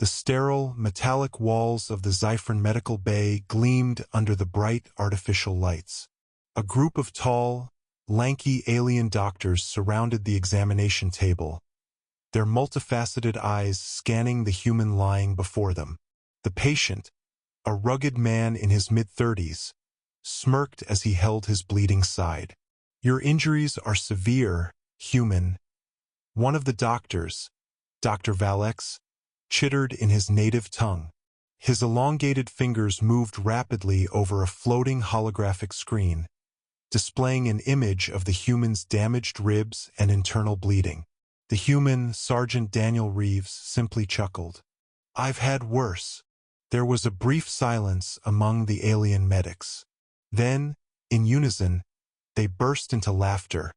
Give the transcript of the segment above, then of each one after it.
The sterile, metallic walls of the Xyphran medical bay gleamed under the bright artificial lights. A group of tall, lanky alien doctors surrounded the examination table, their multifaceted eyes scanning the human lying before them. The patient, a rugged man in his mid-30s, smirked as he held his bleeding side. "Your injuries are severe, human." One of the doctors, Dr. Valex, chittered in his native tongue. His elongated fingers moved rapidly over a floating holographic screen, displaying an image of the human's damaged ribs and internal bleeding. The human, Sergeant Daniel Reeves, simply chuckled. "I've had worse." There was a brief silence among the alien medics. Then, in unison, they burst into laughter,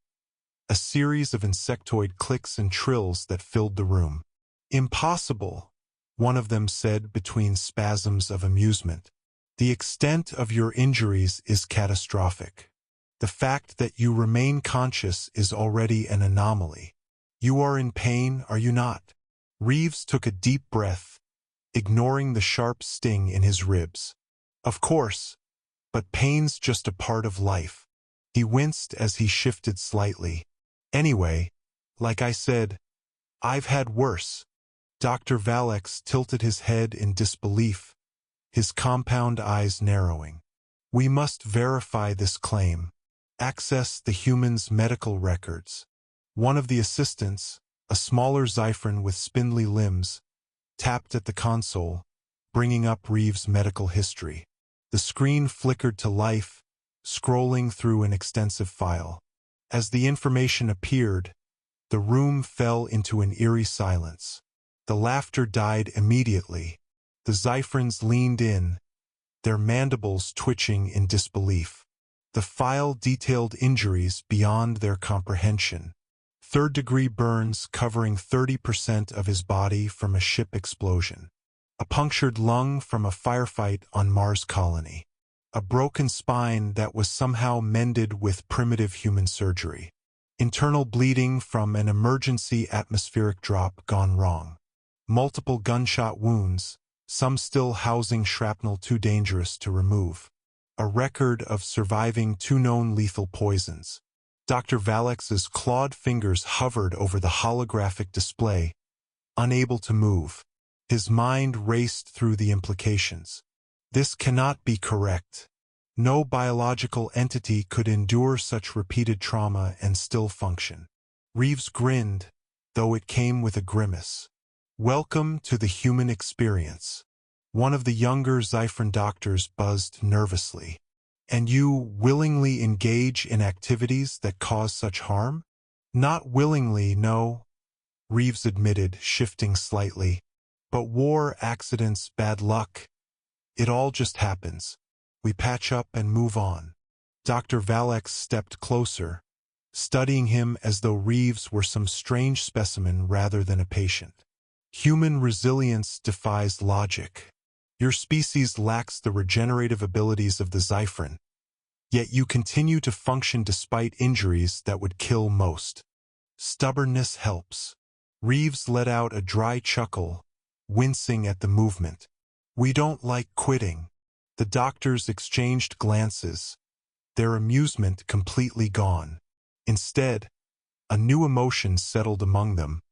a series of insectoid clicks and trills that filled the room. "Impossible," one of them said between spasms of amusement. "The extent of your injuries is catastrophic. The fact that you remain conscious is already an anomaly. You are in pain, are you not?" Reeves took a deep breath, ignoring the sharp sting in his ribs. "Of course, but pain's just a part of life." He winced as he shifted slightly. "Anyway, like I said, I've had worse." Dr. Valex tilted his head in disbelief, his compound eyes narrowing. "We must verify this claim. Access the human's medical records." One of the assistants, a smaller Xyphran with spindly limbs, tapped at the console, bringing up Reeves' medical history. The screen flickered to life, scrolling through an extensive file. As the information appeared, the room fell into an eerie silence. The laughter died immediately. The Xyphrans leaned in, their mandibles twitching in disbelief. The file detailed injuries beyond their comprehension. Third-degree burns covering 30% of his body from a ship explosion. A punctured lung from a firefight on Mars colony. A broken spine that was somehow mended with primitive human surgery. Internal bleeding from an emergency atmospheric drop gone wrong. Multiple gunshot wounds, some still housing shrapnel too dangerous to remove. A record of surviving 2 known lethal poisons. Dr. Valex's clawed fingers hovered over the holographic display, unable to move. His mind raced through the implications. This cannot be correct. No biological entity could endure such repeated trauma and still function. Reeves grinned, though it came with a grimace. "Welcome to the human experience." One of the younger Xyphran doctors buzzed nervously. "And you willingly engage in activities that cause such harm?" "Not willingly, no," Reeves admitted, shifting slightly. "But war, accidents, bad luck. It all just happens. We patch up and move on." Dr. Valex stepped closer, studying him as though Reeves were some strange specimen rather than a patient. "Human resilience defies logic. Your species lacks the regenerative abilities of the Xyphran, yet you continue to function despite injuries that would kill most. Stubbornness helps." Reeves let out a dry chuckle, wincing at the movement. "We don't like quitting." The doctors exchanged glances, their amusement completely gone. Instead, a new emotion settled among them,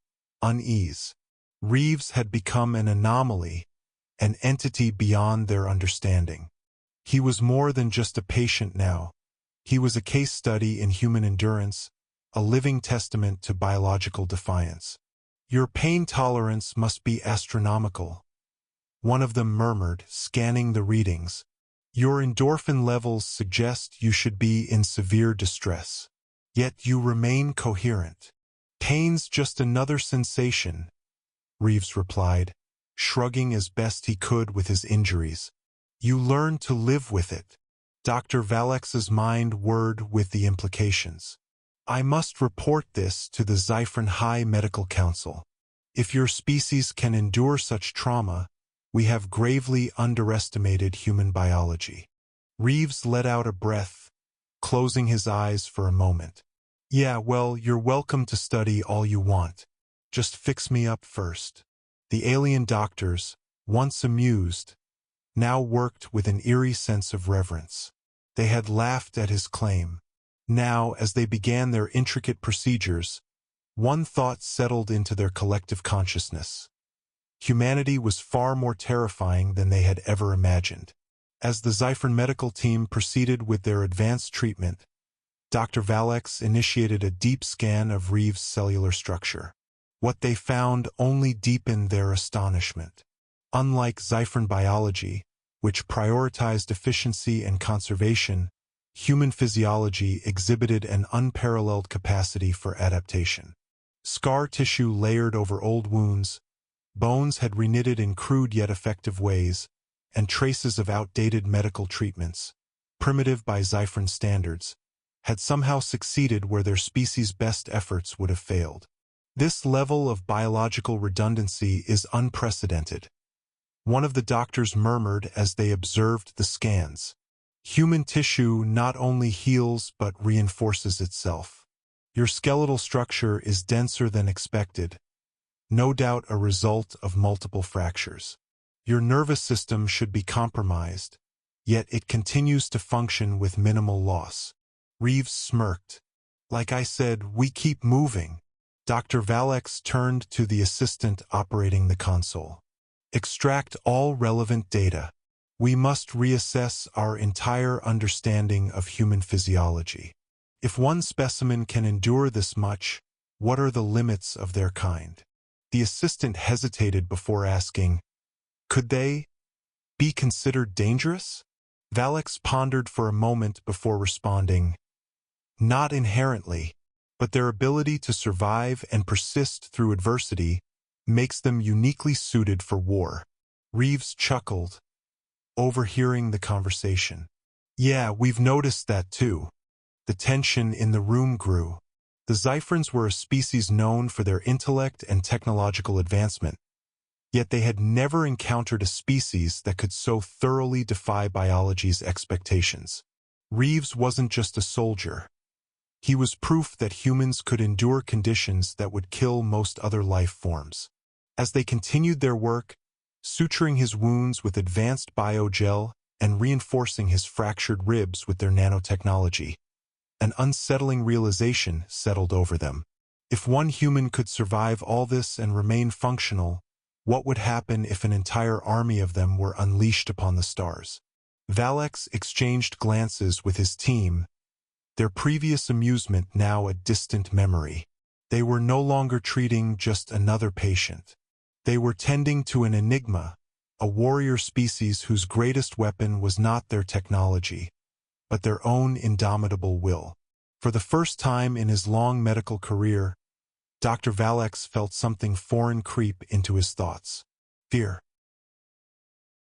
unease. Reeves had become an anomaly, an entity beyond their understanding. He was more than just a patient now. He was a case study in human endurance, a living testament to biological defiance. "Your pain tolerance must be astronomical," one of them murmured, scanning the readings. "Your endorphin levels suggest you should be in severe distress. Yet you remain coherent." "Pain's just another sensation," Reeves replied, shrugging as best he could with his injuries. "You learn to live with it." Dr. Valex's mind whirred with the implications. "I must report this to the Xyphran-Hi Medical Council. If your species can endure such trauma, we have gravely underestimated human biology." Reeves let out a breath, closing his eyes for a moment. "Yeah, well, you're welcome to study all you want. Just fix me up first." The alien doctors, once amused, now worked with an eerie sense of reverence. They had laughed at his claim. Now, as they began their intricate procedures, one thought settled into their collective consciousness. Humanity was far more terrifying than they had ever imagined. As the Xyphran medical team proceeded with their advanced treatment, Dr. Valex initiated a deep scan of Reeves' cellular structure. What they found only deepened their astonishment. Unlike Xyphran biology, which prioritized efficiency and conservation, human physiology exhibited an unparalleled capacity for adaptation. Scar tissue layered over old wounds, bones had reknitted in crude yet effective ways, and traces of outdated medical treatments, primitive by Xyphran standards, had somehow succeeded where their species' best efforts would have failed. This level of biological redundancy is unprecedented. One of the doctors murmured as they observed the scans. Human tissue not only heals but reinforces itself. Your skeletal structure is denser than expected, no doubt a result of multiple fractures. Your nervous system should be compromised, yet it continues to function with minimal loss. Reeves smirked. Like I said, we keep moving. Dr. Valex turned to the assistant operating the console. Extract all relevant data. We must reassess our entire understanding of human physiology. If one specimen can endure this much, what are the limits of their kind? The assistant hesitated before asking, could they be considered dangerous? Valex pondered for a moment before responding, not inherently, but their ability to survive and persist through adversity makes them uniquely suited for war. Reeves chuckled, overhearing the conversation. Yeah, we've noticed that too. The tension in the room grew. The Xyphrans were a species known for their intellect and technological advancement, yet they had never encountered a species that could so thoroughly defy biology's expectations. Reeves wasn't just a soldier. He was proof that humans could endure conditions that would kill most other life forms. As they continued their work, suturing his wounds with advanced biogel and reinforcing his fractured ribs with their nanotechnology, an unsettling realization settled over them. If one human could survive all this and remain functional, what would happen if an entire army of them were unleashed upon the stars? Valex exchanged glances with his team, their previous amusement now a distant memory. They were no longer treating just another patient. They were tending to an enigma, a warrior species whose greatest weapon was not their technology, but their own indomitable will. For the first time in his long medical career, Dr. Valex felt something foreign creep into his thoughts. Fear.